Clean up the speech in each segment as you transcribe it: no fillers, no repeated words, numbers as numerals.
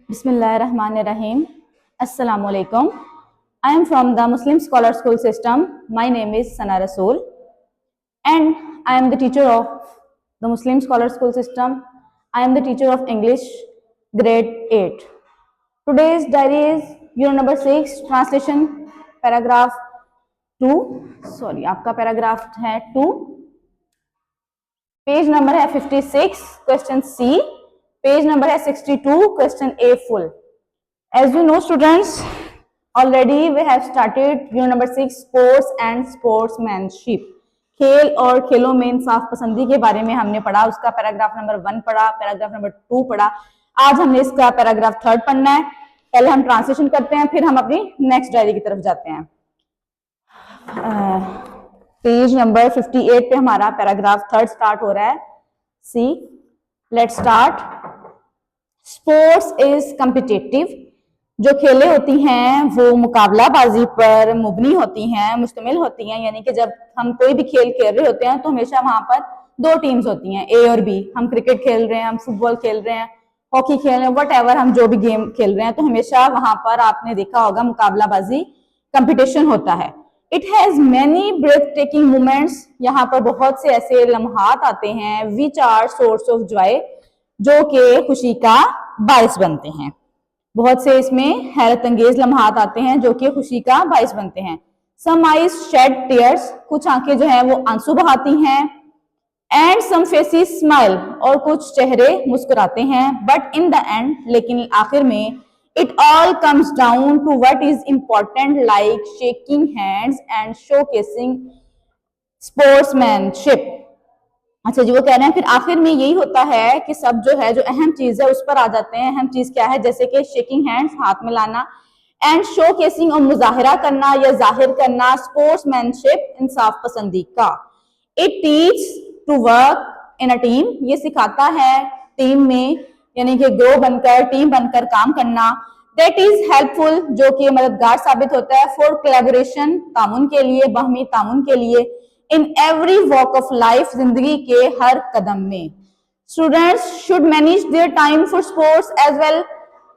Bismillahirrahmanirrahim. Assalamu alaikum. I am from the Muslim Scholar School system. My name is Sana Rasool and I am the teacher of the Muslim Scholar School system. I am the teacher of English grade 8. Today's diary is unit number 6, translation paragraph 2. Sorry, आपका paragraph है 2. Page number है 56, question सी. Page number है 62, question a full. As you know students, already we have started unit number 6, sports and sportsmanship. खेल और खेलों में इंसाफ पसंदी के बारे में हमने पढ़ा. उसका पैराग्राफ नंबर 1 पढ़ा, पैराग्राफ नंबर 2 पढ़ा. आज हमने इसका पैराग्राफ 3 पढ़ना है. पहले हम ट्रांसलेशन करते हैं, फिर हम अपनी नेक्स्ट डायरी की तरफ जाते हैं. पेज नंबर 58 पे हमारा पैराग्राफ 3 स्टार्ट हो रहा है. See, let's start. Sports is competitive. जो खेलें होती हैं वो मुकाबलाबाजी पर मुबनी होती हैं, मुश्तमिल होती हैं. यानी कि जब हम कोई भी खेल खेल रहे होते हैं तो हमेशा वहां पर दो टीम्स होती हैं, ए और बी. हम क्रिकेट खेल रहे हैं, हम फुटबॉल खेल रहे हैं, हॉकी खेल रहे हैं, व्हाटएवर हम जो भी गेम खेल रहे हैं, तो हमेशा वहां पर आपने देखा होगा मुकाबलाबाजी, कंपटीशन होता है. It has many breath taking moments. यहाँ पर बहुत से ऐसे लम्हात आते हैं. Which are source of joy, जो कि खुशी का बायस बनते हैं. बहुत से इसमें हैरत अंगेज लम्हात आते हैं जो कि खुशी का बायस बनते हैं. सम आईज शेड टीयर्स, कुछ आंखें जो हैं वो आंसू बहाती हैं. एंड सम फेसेस स्माइल, और कुछ चेहरे मुस्कुराते हैं. बट इन द एंड, लेकिन आखिर में, it all comes down to what is important, like shaking hands and showcasing sportsmanship. अच्छा जी, वो कह रहे हैं फिर आखिर में यही होता है कि सब जो है, जो अहम चीज है उस पर आ जाते हैं. अहम चीज क्या है? जैसे कि शेकिंग हैंड्स, हाथ में लाना, एंड शो केसिंग, और मुजाहिरा करना या जाहिर करना, स्पोर्ट्समैनशिप, इंसाफ पसंदी का. It teach to work in a team, ये सिखाता है टीम में, यानी कि ग्रो बनकर, टीम बनकर काम करना. दैट इज हेल्पफुल, जो कि मददगार साबित होता है. फॉर कोलैबोरेशन, तामुन के लिए, बाहमी तामुन के लिए. In every walk of life, जिंदगी के हर कदम में. Students should manage their time for sports as well.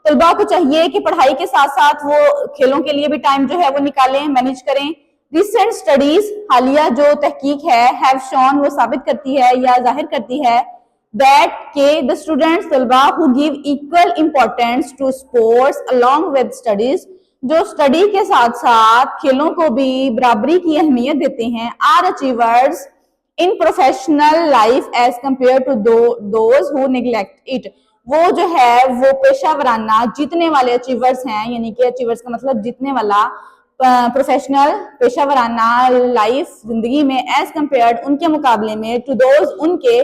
तलबा को चाहिए कि पढ़ाई के साथ साथ वो खेलों के लिए भी टाइम जो है वो निकालें, मैनेज करें. रिसेंट स्टडीज, हालिया जो तहकीक है, हैव शोन, वो साबित करती है या जाहिर करती है, दैट के द स्टूडेंट्स, तलबा who give equal importance to sports along with studies, जो स्टडी के साथ साथ खेलों को भी बराबरी की अहमियत देते हैं, are achievers in professional life as compare to those who neglect it. वो जो है वो पेशा वराना जीतने वाले अचीवर्स हैं. यानी कि अचीवर्स का मतलब जीतने वाला, प्रोफेशनल, पेशा वराना लाइफ, जिंदगी में, एज कंपेयर्ड, उनके मुकाबले में, टू दोज, उनके,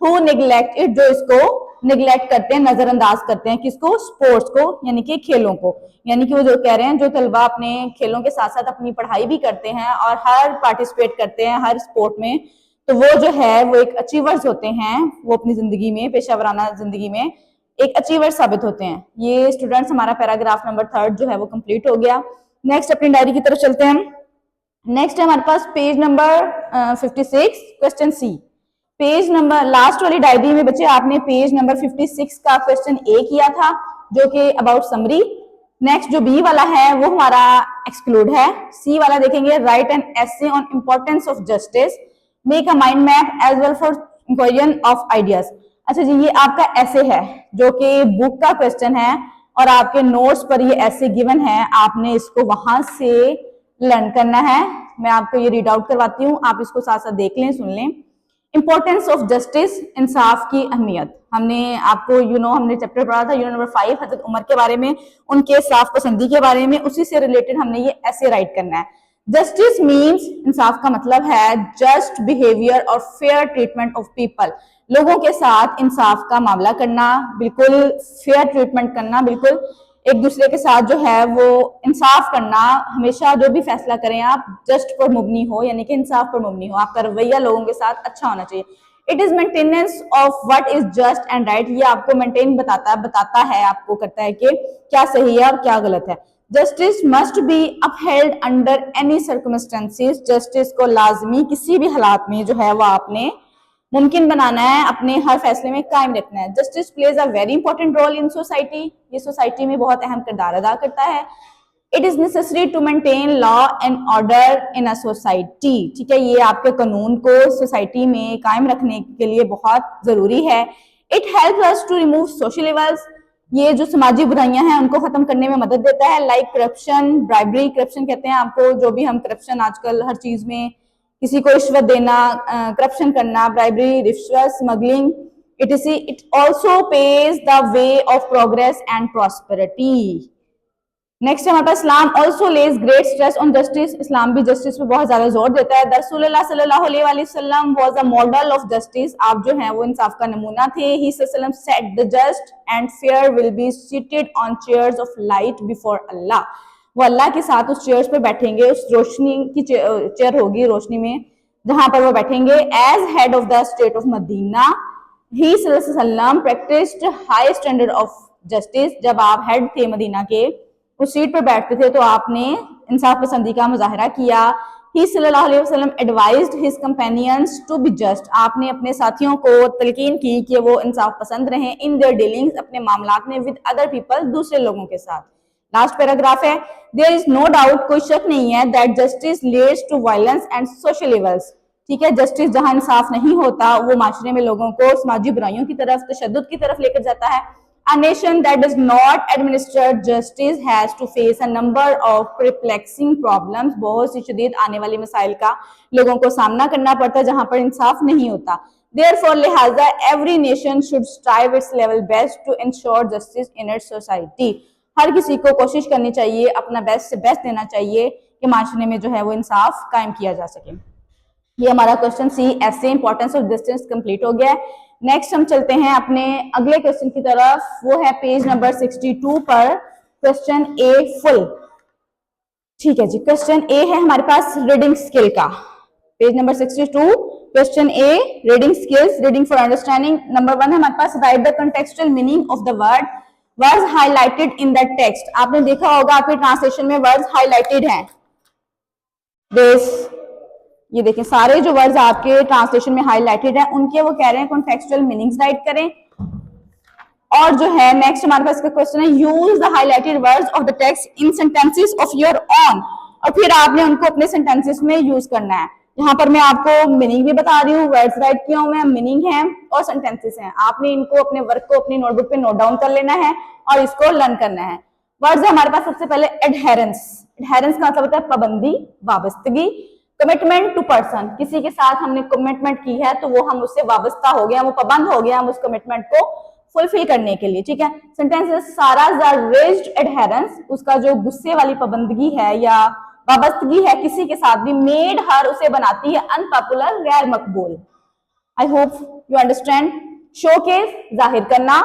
हु निग्लेक्ट इट, जो इसको निगलेक्ट करते हैं, नजरअंदाज करते हैं. किसको? स्पोर्ट्स को, यानी कि खेलों को. यानी कि वो जो कह रहे हैं, जो तलबा अपने खेलों के साथ साथ अपनी पढ़ाई भी करते हैं और हर पार्टिसिपेट करते हैं हर स्पोर्ट में, तो वो जो है वो एक अचीवर्स होते हैं. वो अपनी जिंदगी में, पेशावराना जिंदगी में एक अचीवर साबित होते हैं. ये स्टूडेंट्स हमारा पैराग्राफ नंबर 3 जो है वो कंप्लीट हो गया. नेक्स्ट अपनी डायरी की तरफ चलते हैं. नेक्स्ट है हमारे पास पेज नंबर 56, क्वेश्चन सी. पेज नंबर, लास्ट वाली डायरी में बच्चे आपने पेज नंबर 56 का क्वेश्चन ए किया था, जो कि अबाउट समरी. नेक्स्ट जो बी वाला है वो हमारा एक्सक्लूड है. सी वाला देखेंगे, write an essay on importance of justice, make a mind map as well for inquiring of ideas. अच्छा जी, ये आपका ऐसे है जो कि बुक का क्वेश्चन है और आपके नोट्स पर ये ऐसे गिवन है. आपने इसको वहां से लर्न करना है. मैं आपको ये रीड आउट करवाती हूँ, आप इसको साथ साथ देख लें, सुन लें. इंपॉर्टेंस ऑफ जस्टिस, इंसाफ की अहमियत. हमने आपको हमने चैप्टर पढ़ा था यूनिट नंबर 5 हजरत उमर के बारे में, उनके साफ पसंदी के बारे में. उसी से रिलेटेड हमने ये ऐसे राइट करना है. जस्टिस मीन्स, इंसाफ का मतलब है जस्ट बिहेवियर और फेयर ट्रीटमेंट ऑफ पीपल. लोगों के साथ इंसाफ का मामला करना, बिल्कुल फेयर ट्रीटमेंट करना, बिल्कुल एक दूसरे के साथ जो है वो इंसाफ करना. हमेशा जो भी फैसला करें आप जस्ट पर मुबनी हो, यानी कि इंसाफ पर मुबनी हो. आपका रवैया लोगों के साथ अच्छा होना चाहिए. It is maintenance of what is just and right. ये आपको मेंटेन बताता है, आपको करता है कि क्या सही है और क्या गलत है. Justice must be upheld under any circumstances. Justice को लाजमी किसी भी हालात में जो है वो आपने मुमकिन बनाना है, अपने हर फैसले में कायम रखना है। Justice plays a very important role in society, ये सोसाइटी में बहुत अहम किरदार अदा करता है। It is necessary to maintain law and order in a society, ठीक है, ये आपके कानून को सोसाइटी में कायम रखने के लिए बहुत जरूरी है। It help us to remove social evils, ये जो समाजी बुराइयां हैं उनको खत्म करने में मदद देता है। लाइक करप्शन, ब्राइबरी, करप्शन कहते हैं आपको जो भी हम करप्शन आजकल हर चीज में, किसी को रिश्वत देना, करप्शन करना, ब्राइबरी, रिश्वत, smuggling, etc. It also paves the way of progress and prosperity. Next हमारे पास Islam also lays great stress on justice, Islam भी जस्टिस पे बहुत ज्यादा जोर देता है। रसूलुल्लाह सल्लल्लाहु अलैहि वसल्लम was a model of justice, आप जो हैं वो इंसाफ का नमूना थे। ही सल्लल्लाहु said the just and fair will be seated on chairs of light before Allah, वो अल्लाह के साथ उस चेयर्स पे बैठेंगे, उस रोशनी की चेयर होगी रोशनी में जहां पर वो बैठेंगे। As head of the state of Medina ही सल्लल्लाहु अलैहि वसल्लम practised high standard of justice, जब आप हेड थे मदीना के, उस सीट पर बैठते थे तो आपने इंसाफ पसंदी का मुजाहरा किया। ही सल्लल्लाहु अलैहि वसल्लम advised his companions to be just, आपने अपने साथियों को तलकीन की कि वो इंसाफ पसंद रहें इन देयर डीलिंग्स, अपने मामलात में, विद अदर पीपल, दूसरे लोगों के साथ। लास्ट पैराग्राफ है, देयर इज नो डाउट, कोई शक नहीं है, that justice leads to violence and social evils, ठीक है, जस्टिस जहां इंसाफ नहीं होता वो माशरे में लोगों को समाजी बुराइयों की तरफ, तशद्दुद की तरफ लेकर जाता है। A nation that does not administer justice has to face a number of perplexing problems, बहुत सी शदीद आने वाली मसाइल का लोगों को सामना करना पड़ता है जहां पर इंसाफ नहीं होता। Therefore, लिहाजा every nation should strive its level best to ensure justice in its society. हर किसी को कोशिश करनी चाहिए, अपना बेस्ट से बेस्ट देना चाहिए कि माशरे में जो है वो इंसाफ कायम किया जा सके। ये हमारा क्वेश्चन सी ऐसे इंपॉर्टेंस ऑफ डिस्टेंस कंप्लीट हो गया है। नेक्स्ट हम चलते हैं अपने अगले क्वेश्चन की तरफ, वो है पेज नंबर 62 पर क्वेश्चन ए फुल, ठीक है जी। क्वेश्चन ए है हमारे पास रीडिंग स्किल का, page number 62, question A reading skills, reading for understanding. Number 1 है हमारे पास, write the contextual meaning of the word words highlighted in the text. आपने देखा होगा आपके ट्रांसलेशन में वर्ड्स हाईलाइटेड हैं, दिस, ये देखें सारे जो वर्ड्स आपके ट्रांसलेशन में हाईलाइटेड है उनके वो कह रहे हैं कॉन्टेक्चुअल मीनिंग्स राइट करें। और जो है नेक्स्ट हमारे पास का क्वेश्चन है, use the highlighted words of the text in sentences of your own, और फिर आपने उनको अपने सेंटेंसेस में यूज करना है। यहाँ पर मैं आपको मीनिंग भी बता रही हूँ, वर्ड्स राइट किए हुए हैं, मीनिंग है और सेंटेंसेस हैं। आपने इनको अपने वर्क को अपनी नोटबुक पे नोट डाउन कर लेना है और इसको लर्न करना है। वर्ड्स है हमारे पास सबसे पहले एडहेरेंस, एडहेरेंस का मतलब होता है पाबंदी, वाबस्तगी। कमिटमेंट टू पर्सन, किसी के साथ हमने कमिटमेंट की है तो वो हम उससे वाबस्ता हो गया, वो पाबंद हो गया हम उस कमिटमेंट को फुलफिल करने के लिए, ठीक है। सेंटेंस सारा रेज्ड एडहेरेंस, उसका जो गुस्से वाली पाबंदगी है या वाबस्तगी है किसी के साथ भी, मेड हर, उसे बनाती है अनपॉपुलर, गैर मकबूल। I hope you understand. Showcase, जाहिर करना,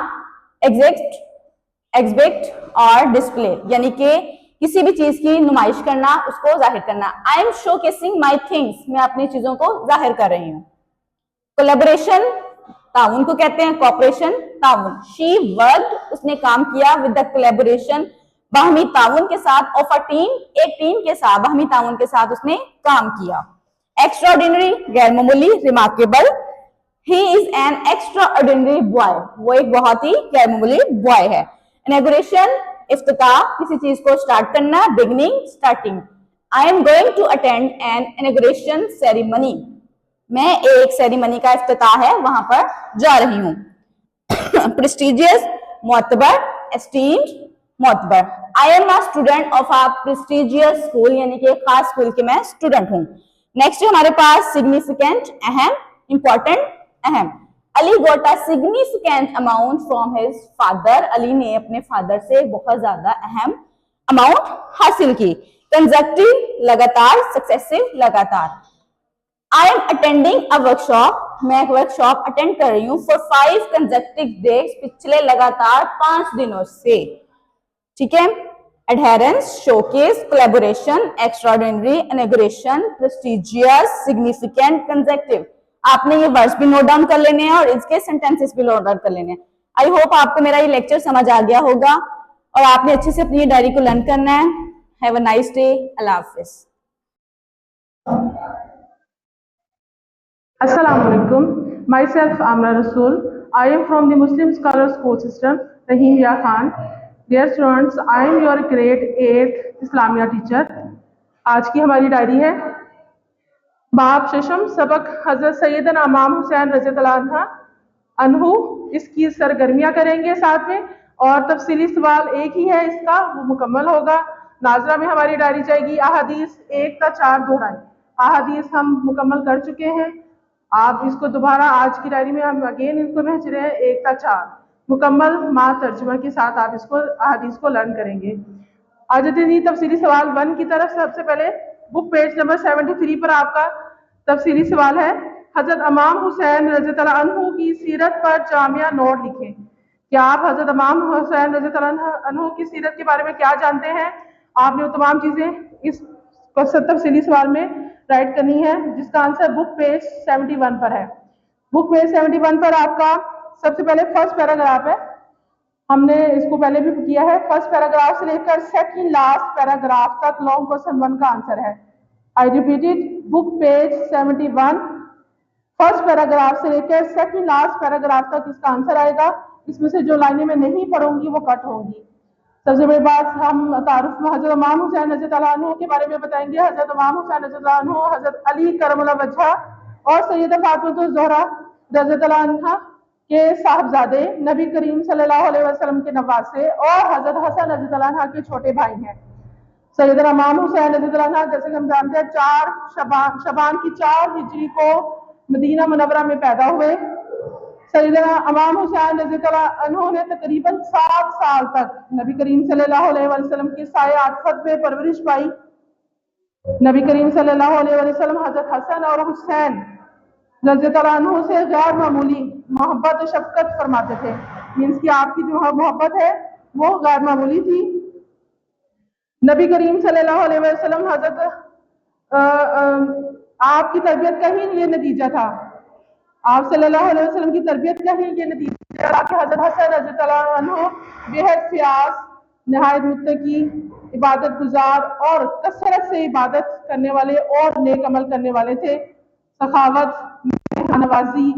एग्जिस्ट, एग्जिबिट और डिस्प्ले, यानी कि किसी भी चीज की नुमाइश करना, उसको जाहिर करना। I am showcasing my things, मैं अपनी चीजों को जाहिर कर रही हूँ। कोलैबोरेशन, ताउन को कहते हैं, कॉपरेशन, ताउन। शी वर्कड, उसने काम किया, विद द कोलैबोरेशन, बाहमी ताउन के साथ, ऑफ अ टीम, एक टीम के साथ, बाहमी ताउन के साथ उसने काम किया। एक्स्ट्राऑर्डिनरी, गैर मामूली, remarkable, he is an extraordinary boy, वो एक बहुत ही गैर मामूली बॉय है। इनॉग्रेशन, इफ्तिताह, किसी चीज को स्टार्ट करना, beginning, starting. I am going to attend an inauguration ceremony, मैं एक सेरेमनी का इफ्तिताह है वहां पर जा रही हूँ। प्रेस्टिजियस, मोतबर, एस्टीम्ड, मोतबर। I am a student of a prestigious school, यानी कि खास स्कूल के मैं स्टूडेंट हूँ। नेक्स्ट है हमारे पास सिग्निफिकेंट, अहम, इंपॉर्टेंट, अहम। Ali got a significant amount from his father, Ali ने अपने फादर से बहुत ज्यादा अहम अमाउंट हासिल की। कंसेक्टिव, लगातार, सक्सेसिव, लगातार। I am attending a workshop, मैं एक वर्कशॉप अटेंड कर रही हूँ, फॉर 5 कंसेक्टिव डेज, पिछले लगातार 5 दिनों से, ठीक है। Adherence, showcase, collaboration, extraordinary, inauguration, prestigious, significant, consecutive. आपने ये वर्ड्स भी नोट डाउन कर लेने हैं और इसके सेंटेंसेस भी नोट डाउन कर लेने हैं। आई होप आपको मेरा ये लेक्चर समझ आ गया होगा और आपने अच्छे से अपनी डायरी को लर्न करना है। हैव अ नाइस डे, अल्लाह हाफिज। अस्सलाम वालेकुम। Myself, Amra Rasool. I am from the Muslim Scholars Course System, Rahim Ya Khan. Dear students, I am your grade 8 Islamia teacher. आज की हमारी डायरी है बाब शशम सबक हजरत सैयदना इमाम हुसैन रज़ियल्लाहु अन्हु। इसकी सरगर्मियां करेंगे साथ में, और तफसीली सवाल एक ही है इसका, वो मुकम्मल होगा। नाजरा में हमारी डायरी जाएगी अहादीस 1 ता 4 दोहराई। अहादीस हम मुकम्मल कर चुके हैं, आप इसको दोबारा आज की डायरी में हम अगेन इसको भेज रहे हैं 1 ता 4 मुकम्मल मा तर्जुमा के साथ आप इसको अहादीस को लर्न करेंगे। आज तफसीली सवाल 1 की तरफ सबसे पहले बुक पेज नंबर 73 पर आपका तफसीली सवाल है, हजरत इमाम हुसैन रज़ियल्लाहु अन्हु की सीरत पर जामिया नोट लिखें। क्या आप हजरत इमाम हुसैन रज़ियल्लाहु अन्हु की सीरत के बारे में क्या जानते हैं? आपने वो तमाम चीजें इस तफसीली सवाल में राइट करनी है, जिसका आंसर बुक पेज 71 पर है। बुक पेज 71 पर आपका सबसे पहले फर्स्ट पैराग्राफ है, हमने इसको पहले भी किया है। फर्स्ट पैराग्राफ से लेकर सेकंड लास्ट पैराग्राफ तक लॉन्ग क्वेश्चन 1 का आंसर है। I repeated, book page 71 first paragraph से लेकर सेकंड लास्ट पैराग्राफ तक इसका आंसर आएगा। इसमें से जो लाइनें मैं नहीं पढ़ूंगी वो कट होंगी। सबसे बड़ी बात, हम तारुफ में हजरत इमाम हुसैन रज़ियल्लाहु अन्हु के बारे में बताएंगे। हजरत इमाम हुसैन रज़ियल्लाहु अन्हु हजरत अली करमुल्लाह वजह और सैयदा फातिमा ज़हरा रज़ियल्लाहु अन्हा के साहबजादे, नबी करीम सल्लल्लाहु अलैहि वसल्लम के नवासे और हजरत हसन रज़ियल्लाहु अन्हा के छोटे भाई हैं। सैयदना इमाम हुसैन रज़ियल्लाहु अन्हा, जैसे कि हम जानते हैं, 4 शबान की 4 हिजरी को मदीना मुनव्वरा में पैदा हुए। सैयदना इमाम हुसैन रज़ियल्लाहु अन्हु ने तकरीबन 7 साल तक नबी करीम सल्लल्लाहु अलैहि वसल्लम के साए आतफत में परवरिश पाई। नबी करीम सल्लल्लाहु अलैहि वसल्लम हजरत हसन और हुसैन रज़ियल्लाहु अन्हु से गैर मामूली मोहब्बत और शफकत फरमाते थे। मीन्स कि आपकी जो मोहब्बत है वो गैर मामूली थी। नबी करीम सल्लल्लाहु अलैहि वसल्लम आपकी तरबियत का ही ये नतीजा था, आप सल्लल्लाहु अलैहि वसल्लम की तरबियत का ही ये नतीजा था कि हजरत हसन रज़ियल्लाहु अन्हु बेहद फ़ियास, नहायत मुत्तकी, इबादत गुजार और कसरत से इबादत करने वाले और नेक अमल करने वाले थे। सखावत, नवाजी,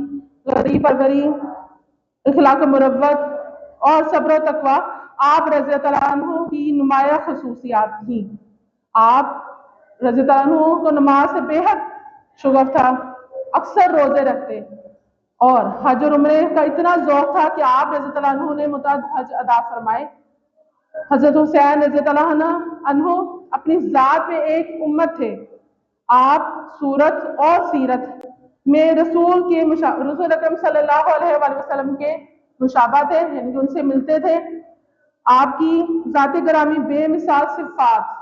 गरीब परवरी, इखलाक मुरव्वत और सब्र तकवा आप रज़ियल्लाहु अन्हु की नुमाया खसूसियात थी। आप रज़ियल्लाहु अन्हु को नमाज से बेहद शुगफ था, अक्सर रोजे रखते और हज और उम्रे का इतना ज़ौक़ था कि आप रज़ियल्लाहु अन्हु ने मुतअद्दिद हज अदा फरमाए। हजरत हुसैन रज़ियल्लाहु अन्हु अपनी ज़ात में एक उम्मत थे। आप सूरत और सीरत में रसूल अकरम सल्लल्लाहु अलैहि वसल्लम के मुशाबा थे, यानी कि उनसे मिलते थे। आपकी ज़ाते ग्रामी बेमिसाल सिफ़ात,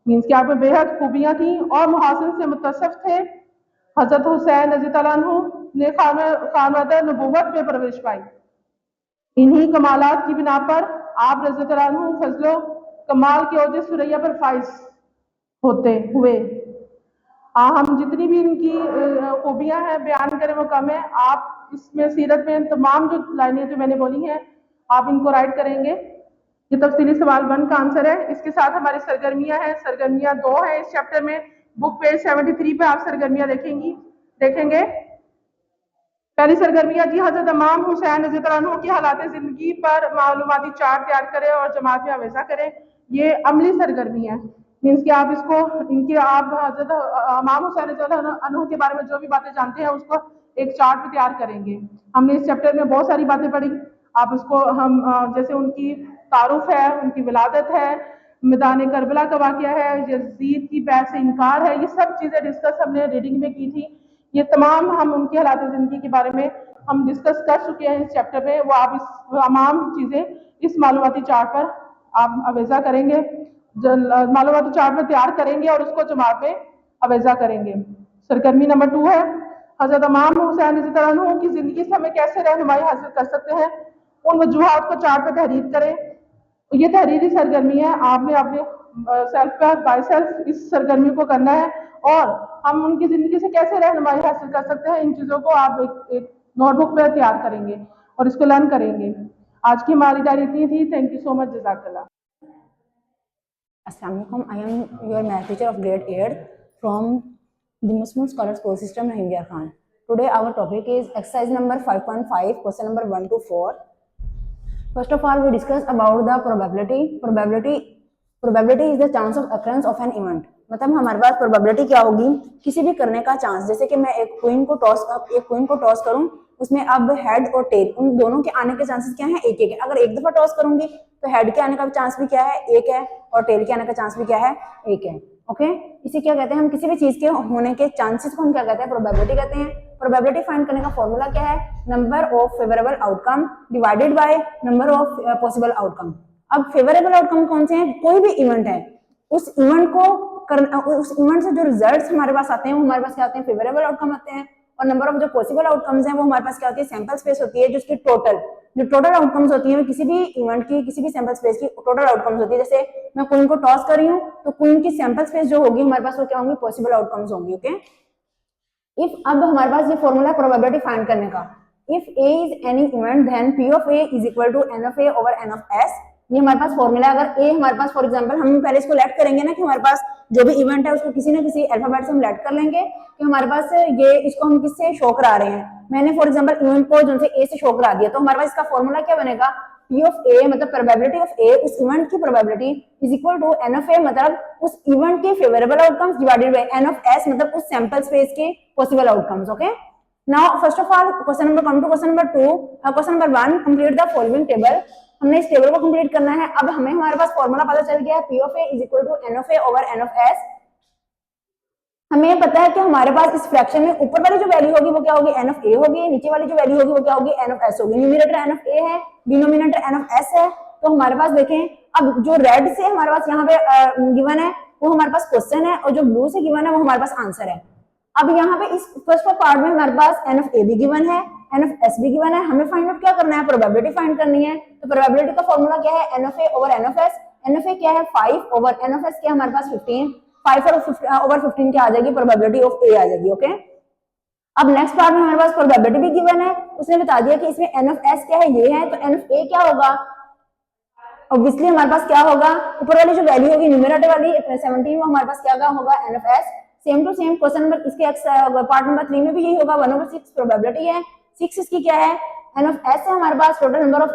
मीन्स कि आप में बेहद खूबियाँ थी और मुहासिन से मुतसफ थे। हजरत हुसैन रज़ियल्लाहु अन्हु ने खानवादा नबूवत में परवरिश पाई। इन्हीं कमालात की बिना पर आप रज़ियल्लाहु अन्हु फजलो कमाल के ओहदे सुरैया पर फाइज होते हुए। हम जितनी भी इनकी खूबियाँ हैं बयान करें वो कम है। आप इसमें सीरत में तमाम जो लाइनें जो मैंने बोली हैं आप इनको राइट करेंगे। ये तफसीली सवाल 1 का आंसर है। इसके साथ हमारी सरगर्मियाँ हैं, सरगर्मियाँ 2 हैं इस चैप्टर में। बुक पेज 73 पे आप सरगर्मियाँ देखेंगे। पहली सरगर्मियाँ जी, हजरत इमाम हुसैन रज़ियल्लाहु अन्हु की हालात ज़िंदगी पर मालूमाती चार्ट तैयार करें और जमात में आवेज़ा करें। ये अमली सरगर्मी है, मीन्स कि आप इसको आप हजरत इमाम हुसैन रज़ियल्लाहु अन्हु के बारे में जो भी बातें जानते हैं उसको एक चार्ट में तैयार करेंगे। हमने इस चैप्टर में बहुत सारी बातें पढ़ी, आप इसको हम जैसे उनकी तारुफ है, उनकी विलादत है, मैदान करबला का वाक़या है, यजीद की बैत से इनकार है, ये सब चीज़ें डिस्कस हमने रीडिंग में की थी। ये तमाम हम उनकी हालात ज़िंदगी के बारे में हम डिस्कस कर चुके हैं इस चैप्टर में। वो आप इस तमाम चीज़ें इस मालूमाती चार्ट पर आप अवेज़ा करेंगे, मालूमाती चार्ट में तैयार करेंगे और उसको जमात में अवेज़ा करेंगे। सरगर्मी नंबर 2 है, हजरत इमाम हुसैन रज़ियल्लाहु अन्हु की ज़िंदगी से हमें कैसे रहनुमाई हासिल कर सकते हैं, उन वजूहात को चार्ट पर तहरीर करें। ये तहरीरी सरगर्मी है, आपने अपने सेल्फ बाय सेल्फ इस सरगर्मी को करना है और हम उनकी ज़िंदगी से कैसे रहनुमाई हासिल कर सकते हैं, इन चीज़ों को आप एक नोटबुक पर तैयार करेंगे और इसको लर्न करेंगे। आज की हमारी डायरी इतनी थी। थैंक यू सो मच, जज़ाकल्लाह। अस्सलाम वालेकुम, I am your math teacher of grade 8 from the Muslim scholars course system, Rahim या Khan. Today our topic is exercise number 5.5, question number 1 to 4. First of all, we discuss about the probability. Probability is the chance of occurrence of an event. मतलब हमारे पास probability क्या होगी, किसी भी करने का chance. जैसे कि मैं एक क्वीन को टॉस करूं, उसमें अब हेड और टेल उन दोनों के आने के चांसेस क्या हैं, एक एक है. अगर एक दफा टॉस करूंगी तो हेड के आने का चांस भी क्या है, एक है, और टेल के आने का चांस भी क्या है, एक है. ओके, इसे क्या कहते हैं, हम किसी भी चीज के होने के चांसेस को हम क्या कहते हैं, प्रोबेबिलिटी कहते हैं. प्रोबेबिलिटी फाइंड करने का फॉर्मूला क्या है, number of favourable outcome divided by number of possible outcome. अब फेवरेबल आउटकम कौन से हैं, कोई भी इवेंट है, उस इवेंट से जो रिजल्ट्स हमारे पास आते हैं वो हमारे पास क्या आते हैं, फेवरेबल आउटकम आते हैं. और नंबर ऑफ जो पॉसिबल आउटकम्स हैं वो हमारे पास क्या होती है, सैंपल स्पेस होती है, जिसकी टोटल आउटकम्स होती है किसी भी इवेंट की, किसी भी सैंपल स्पेस की टोटल आउटकम्स होती है. जैसे मैं क्वीन को टॉस कर रही हूँ तो क्वीन की सैंपल स्पेस जो होगी हमारे पास वो क्या होंगी, पॉसिबल आउटकम्स होंगी. ओके, इफ अब हमारे पास ये फॉर्मूला प्रोबेबिलिटी फाइंड करने का, if A is any event then P of A is equal to N of A over N of S. ये हमारे पास फॉर्मूला. अगर ए हमारे पास, फॉर एग्जांपल हम पहले इसको लेट करेंगे ना, कि हमारे पास जो भी इवेंट है उसको किसी ना किसी अल्फाबेट से हम लेट कर लेंगे कि हमारे पास ये, इसको हम किससे शो करा रहे हैं. मैंने फॉर एग्जांपल इवेंट को जो से ए से शो करा दिया, तो हमारे पास इसका फॉर्मूला क्या बनेगा, P ऑफ ए मतलब प्रोबेबिलिटी ऑफ ए, उस इवेंट की probability is equal to N of A मतलब उस इवेंट के favourable outcomes divided by N of S मतलब उस सैंपल स्पेस के possible outcomes. Okay, now first of all question number come to question number 2. Question number 1, complete the following table. हमने इस table को complete करना है. अब हमें हमारे पास फॉर्मूला पता चल गया, P of A is equal to N of A over N of S. हमें पता है कि हमारे पास इस फ्रैक्शन में ऊपर वाली जो वैल्यू होगी वो क्या होगी, एन ऑफ ए होगी, नीचे वाली जो वैल्यू होगी वो क्या होगी, एन ऑफ एस होगी. न्यूमरेटर एन ऑफ ए है, डिनोमिनेटर एन ऑफ एस है. तो हमारे पास देखें, अब जो रेड से हमारे पास यहाँ पे गिवन है वो हमारे पास क्वेश्चन है, और जो ब्लू से गिवन है वो हमारे पास आंसर है. अब यहाँ पे इस फर्स्ट पार्ट में हमारे पास एन ऑफ ए भी गिवन है, एन ऑफ एस भी गिवन है. हमें फाइंड आउट क्या करना है, प्रोबेबिलिटी फाइंड करनी है. तो प्रोबेबिलिटी का फॉर्मूला क्या है, N of A over N of S. N of A क्या है 5 ओवर एन ऑफ एस क्या है हमारे पास 15. 5 ओवर 15 क्या आ जाएगी, प्रोबेबिलिटी ऑफ ए आ जाएगी. ओके, अब नेक्स्ट पार्ट में हमारे पास प्रोबेबिलिटी भी गिवन है, उसने बता दिया कि इसमें एन ऑफ एस क्या है, ये है. तो एन ऑफ ए क्या होगा, ऑब्वियसली हमारे पास क्या होगा, ऊपर वाली जो वैल्यू होगी न्यूमरेटर वाली 17, वो हमारे पास क्या होगा, N of S. Same to same question number इसके पार्ट नंबर 3 में भी यही होगा. 1/6 प्रोबेबिलिटी है, 6 इसकी क्या है, एन ऑफ एस है हमारे पास. टोटल नंबर ऑफ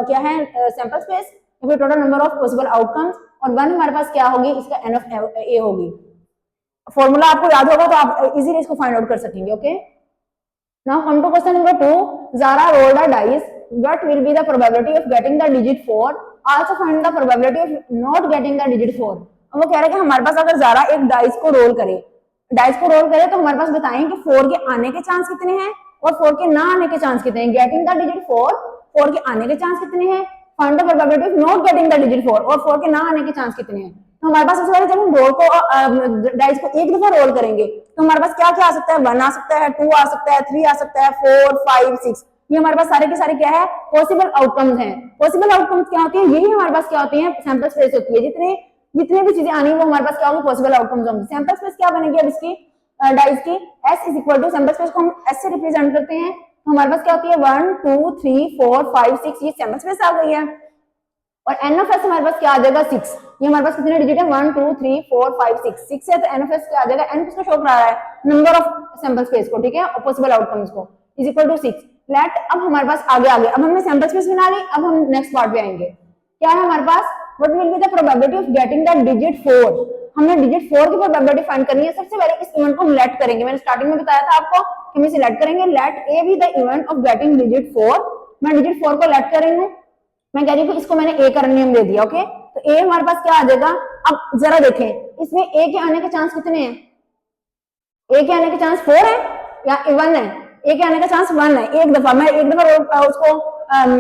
क्या है, सैंपल स्पेस, फिर total number of possible outcomes, और 1 हमारे पास क्या होगी, इसका एन ऑफ ए होगी. फॉर्मूला आपको याद होगा तो आप इजीली इसको फाइंड आउट कर सकेंगे. Okay, now come to question number 2. Zara rolled a dice. What will be the probability of getting the digit 4? Also find the probability of not getting the digit 4. अब वो कह रहे हैं कि हमारे पास अगर ज़ारा एक डाइस को रोल करे तो हमारे पास बताएं कि 4 के आने के चांस कितने हैं और 4 के ना आने के चांस कितने हैं. गेटिंग द डिजिट 4 के आने के चांस कितने हैं. Find the probability of not getting the digit 4 और 4 के ना आने के चांस कितने हैं. तो हमारे पास सबसे पहले जब हम रोल को डाइस को एक दफा रोल करेंगे तो हमारे पास क्या क्या आ सकता है, 1 आ सकता है, 2 आ सकता है, 3 आ सकता है, 4, 5, 6. ये हमारे पास सारे के सारे क्या है, पॉसिबल आउटकम्स हैं. पॉसिबल आउटकम्स क्या होती है, यही हमारे पास क्या होती है, सैंपल स्पेस होती है. जितने भी चीजें आनी है वो हमारे पास क्या होंगी, पॉसिबल आउटकम्स होंगी. सैंपल स्पेस क्या बनेगी अब इसकी डाइस की, S is equal to sample space को हम S से रिप्रेजेंट करते हैं. तो हमारे पास क्या होती है 1, 2, 3, 4, 5, 6, ये सैंपल स्पेस आ गई है. और एन ऑफ एस हमारे पास क्या आ जाएगा 6. ये हमारे पास कितने डिजिट है 1, 2, 3, 4, 5, 6 है. तो एन ऑफ एस क्या आ जाएगा, एन किसको शो करा रहा है, नंबर ऑफ सैंपल स्पेस को, ठीक है, और पॉसिबल आउटकम्स को, इज इक्वल टू 6. लेट अब हमारे पास आगे अब हमने सैंपल स्पेस बना ली. अब हम नेक्स्ट पार्ट पे आएंगे. क्या है हमारे पास, what will be the probability of getting the digit 4. हमने डिजिट 4 की प्रोबेबिलिटी फाइंड करनी है. सबसे पहले इस इवेंट को हम लेट करेंगे. मैंने स्टार्टिंग में बताया था आपको कि हम इसे लेट करेंगे. Let A be the event of getting digit 4. मैं डिजिट 4 को लेट कर रही हूँ. मैं कह रही हूँ कि इसको मैंने ए का नियम दे दिया. ओके, तो ए हमारे पास क्या आ जाएगा. अब जरा देखें इसमें ए के आने के चांस कितने हैं. ए के आने के चांस 4 है या 1 है. ए के आने का चांस 1 है. एक दफा मैं उसको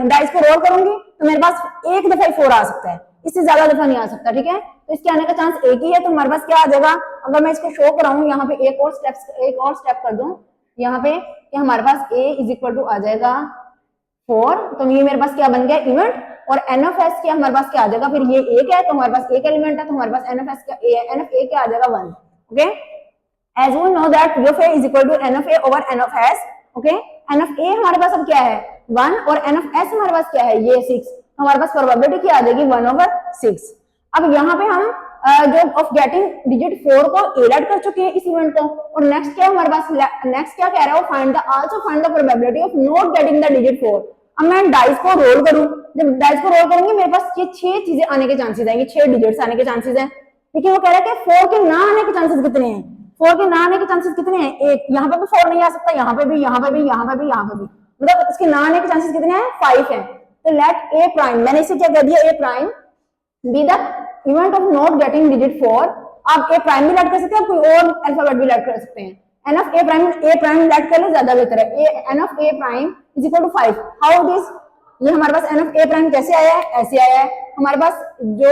डाइस को रोल करूंगी तो मेरे पास एक दफा ही 4 आ सकता है, इससे ज्यादा दफा नहीं आ सकता. ठीक है, तो इसके आने का चांस एक ही है. तो हमारे पास क्या आ जाएगा, अगर मैं इसको शो कराऊं यहाँ पे एक और स्टेप कर दूं यहाँ पे, हमारे पास a इज इक्वल टू आ जाएगा 4. तो ये मेरे पास क्या बन गया इवेंट. और एन ऑफ एस क्या हमारे पास क्या आ जाएगा, फिर ये एक है तो हमारे पास एक एलिमेंट है, तो हमारे पास एन ऑफ एस क्या एन ऑफ ए क्या आ जाएगा 1. Okay, as we know that P of A is equal to N of A over N of S. Okay, N of A हमारे पास अब क्या है 1 और एन ऑफ एस हमारे पास क्या है ये 6. हमारे पास प्रोबेबिलिटी क्या आ जाएगी 1/6. अब यहाँ पे हम जो ऑफ गेटिंग डिजिट 4 को एड कर चुके हैं इस इवेंट को। और नेक्स्ट क्या है हमारे पास, नेक्स्ट क्या कह रहा है, find the also find the probability of not getting the digit 4। अब मैं डाइस को रोल करूं, जब डाइस को रोल करूंगी मेरे पास ये 6 चीजें आने के चांसेस है, ये 6 डिजिट्स आने के चांसेस है। लेकिन वो कह रहा है कि 4 के ना आने के चांसेस कितने हैं, 4 के ना आने के चांसेस कितने हैं, एक यहाँ पे भी 4 नहीं आ सकता, यहाँ पे भी, यहाँ पे भी, यहाँ पे भी, यहाँ पे भी, मतलब इसके ना आने के चांसेस कितने हैं, 5 है। तो लेट ए प्राइम, मैंने इसे क्या कह दिया, A prime be the event of not getting digit 4। आप ए प्राइम भी लेट कर सकते हैं, आप कोई और अल्फाबेट भी लेट कर सकते हैं। N of A prime let कर ले ज्यादा बेहतर है। N of A prime is equal to 5। How it is, ये हमारे पास एन ऑफ ए प्राइम कैसे आया है, ऐसे आया है। हमारे पास जो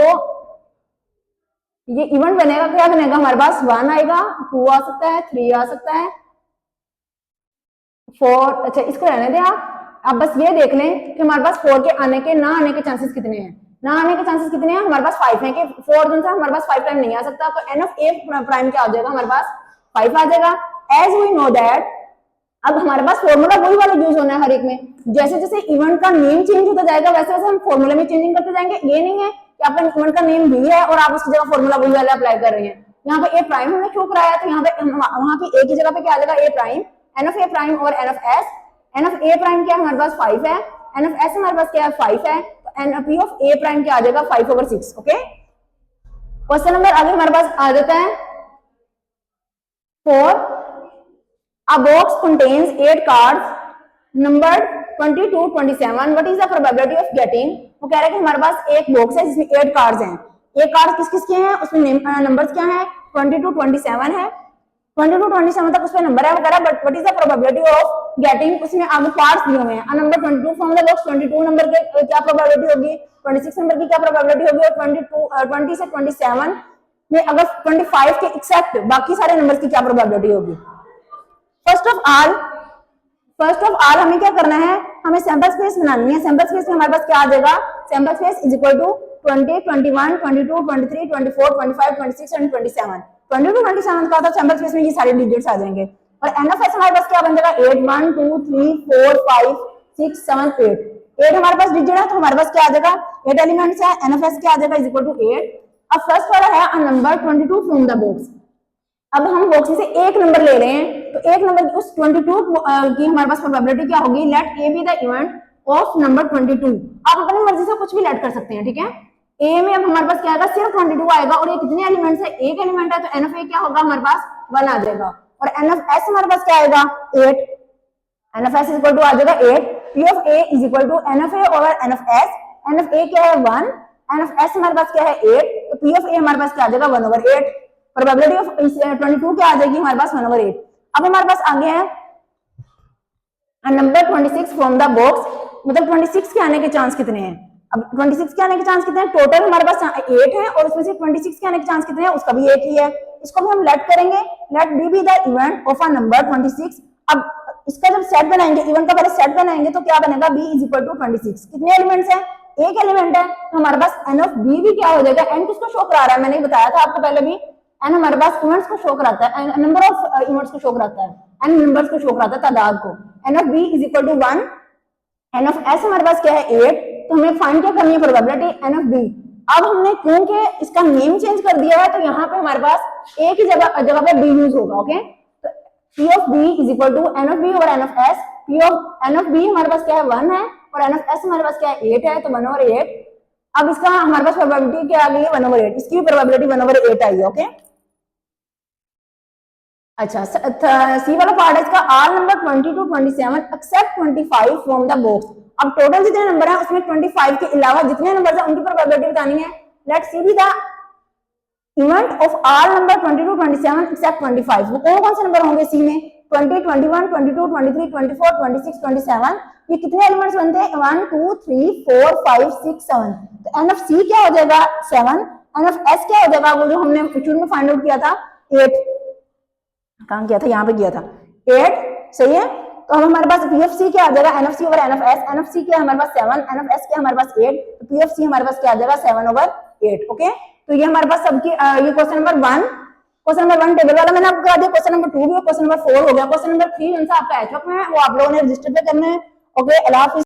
ये इवेंट बनेगा, क्या बनेगा, हमारे पास 1 आएगा, 2 आ सकता है, 3 आ सकता है, 4, अच्छा इसको रहने दें आप बस ये देख लें कि हमारे पास 4 के आने के ना आने के चांसेस कितने हैं। ना आने के चांसेस कितने हैं, हमारे पास 5 है कि 4 जो सा हमारे पास 5 प्राइम नहीं आ सकता। तो एन ऑफ ए प्राइम क्या आ जाएगा, हमारे पास 5 आ जाएगा। एज वी नो दैट, अब हमारे पास फॉर्मूला वही वाला यूज होना है हर एक में। जैसे जैसे इवेंट का नेम चेंज होता जाएगा वैसे वैसे हम फॉर्मूला में चेंजिंग करते जाएंगे। ये नहीं है कि आपका इवेंट का नेम भी है और आप उसकी जगह फॉर्मूला वही वाला अप्लाई कर रहे हैं। यहाँ पे ए प्राइम हमने शो कराया, तो यहाँ पे वहां पे ए की जगह पे क्या आ जाएगा, A prime, N of A prime और N of S. N of A prime क्या हमारे पास 5 है, एन ऑफ एस हमारे पास क्या है 5 है, तो N P of A prime क्या आ जाएगा 5/6। ओके, क्वेश्चन नंबर आगे हमारे पास आ जाता है 4। A box contains 8 cards numbered 20 to 27. What is the probability of getting? वो कह रहा है कि हमारे पास एक बॉक्स है जिसमें 8 कार्ड्स हैं। 8 कार्ड्स किस किस के हैं, उसमें नंबर्स क्या हैं, 20 to 27 है, 20 to 27 तक उसमें नंबर है। वो कह रहा है but what is the probability of getting, उसमें आगे पार्ट्स दिए हुए हैं। Number 22 from the box, 22 number के क्या प्रोबेबिलिटी होगी, 26 नंबर की क्या प्रोबेबिलिटी होगी, और 20 से 27 में अगर 25 के एक्सेप्ट बाकी सारे नंबर्स की क्या प्रोबेबिलिटी होगी। फर्स्ट ऑफ ऑल हमें क्या करना है, हमें सैंपल स्पेस बनानी है। सैंपल स्पेस में हमारे पास क्या आ जाएगा, sample space is equal to 20, 21, 22, 23, 24, 25, 26 and 27। 20 to 27 का था सैंपल स्पेस में ये सारे डिजिट्स आ जाएंगे। और एन ऑफ एस हमारे पास क्या बन जाएगा, 8, 1, 2, 3, 4, 5, 6, 7, 8 हमारे पास डिजिट है, तो हमारे पास क्या आ जाएगा, 8 एलिमेंट्स है। एन ऑफ एस क्या आ जाएगा, इज इक्वल टू 8। अब फर्स्ट वाला है a number 22 from the box. अब हम बॉक्स में से एक नंबर ले रहे हैं, तो एक नंबर उस 22 की हमारे पास प्रोबेबिलिटी क्या होगी, let A be the event of number 22। आप अपनी मर्जी से कुछ भी लेट कर सकते हैं, ठीक है। ए में अब हमारे पास क्या आएगा, सिर्फ 22 आएगा, और ये कितने एलिमेंट्स है, एक एलिमेंट है, तो एन ऑफ ए क्या होगा हमारे पास 1 आ जाएगा। और एन ऑफ एस हमारे पास क्या आएगा 8, N of S is equal to आ जाएगा 8। P of A is equal to N of A over N of S. N of A क्या है 1, एन ऑफ एस हमारे पास क्या है 8, तो पी ऑफ ए हमारे पास क्या आ जाएगा 1/8। प्रोबेबिलिटी ऑफ 22 क्या आ जाएगी हमारे पास 1/8। अब हमारे पास आगे है नंबर 26 फ्रॉम द बॉक्स, मतलब 26 के आने के चांस कितने हैं। अब 26 के आने के चांस कितने हैं, टोटल हमारे पास 8 है और उसमें से 26 के आने के चांस कितने हैं, उसका भी 1 ही है। इसको भी हम लेट करेंगे, let B be the event of a number 26। अब इसका जब सेट बनाएंगे, इवेंट का पहले सेट बनाएंगे, तो क्या बनेगा, बी इज इक्वल टू 26। कितने एलिमेंट्स हैं, एक एलिमेंट है, तो हमारे पास एन ऑफ बी भी क्या हो जाएगा, एन किसको शो करा रहा है, मैंने बताया था आपको पहले भी, एन हमारे पास इवेंट्स को शो कराता है, नंबर ऑफ इवेंट्स को शो कराता है, एन नंबर्स को शो कराता है, तादाद को। N of B is equal to 1। N of S हमारे पास क्या है 8, तो हमें फाइंड क्या करनी है, प्रोबेबिलिटी एन ऑफ बी। अब हमने क्योंकि इसका नेम चेंज कर दिया है, तो यहाँ पे हमारे पास ए की जगह पे बी यूज होगा। ओके, तो P of B is equal to N of B और N of S. P of N of B हमारे पास क्या है 1 है, और एन ऑफ एस हमारे पास क्या है 8 है, तो 1/8। अब इसका हमारे पास प्रोबेबिलिटी क्या आ गई है 1/8, इसकी प्रोबेबिलिटी 1/8 आई है। ओके, अच्छा सी वाला पार्ट है इसका, all number 20 to 27 except 25 from the box. अब टोटल जितने नंबर हैं उसमें 25 के अलावा जितने नंबर हैं उनकी प्रोबेबिलिटी बतानी है। Let's see the event of all number 20 to 27 except 25। वो कौन कौन से नंबर होंगे सी में, 20, 21, 22, 23, 24, 26, 27। ये कितने एलिमेंट्स बनते हैं, 1, 2, 3, 4, 5, 6, 7। तो एन ऑफ सी क्या हो जाएगा 7। एन ऑफ एस क्या हो जाएगा, वो जो हमने शुरू में फाइंड आउट किया था 8, कहां किया था, यहाँ पे किया था 8, सही है। तो अब हमारे पास पी एफ सी क्या आ जाएगा, N of C over N of S. N of C क्या हमारे पास 7, एन एफ एस क्या हमारे पास 8, तो पी एफ सी हमारे पास क्या आ जाएगा 7/8। ओके, तो ये हमारे पास सबकी ये question number 1, question number 1 table वाला मैंने आपको करा दिया। क्वेश्चन नंबर 2 भी, क्वेश्चन नंबर 4 हो गया। क्वेश्चन नंबर 3 जो आपका एचओक में है वो आप लोगों ने रजिस्टर पे करना है। ओके, अल्लाह हाफिज़।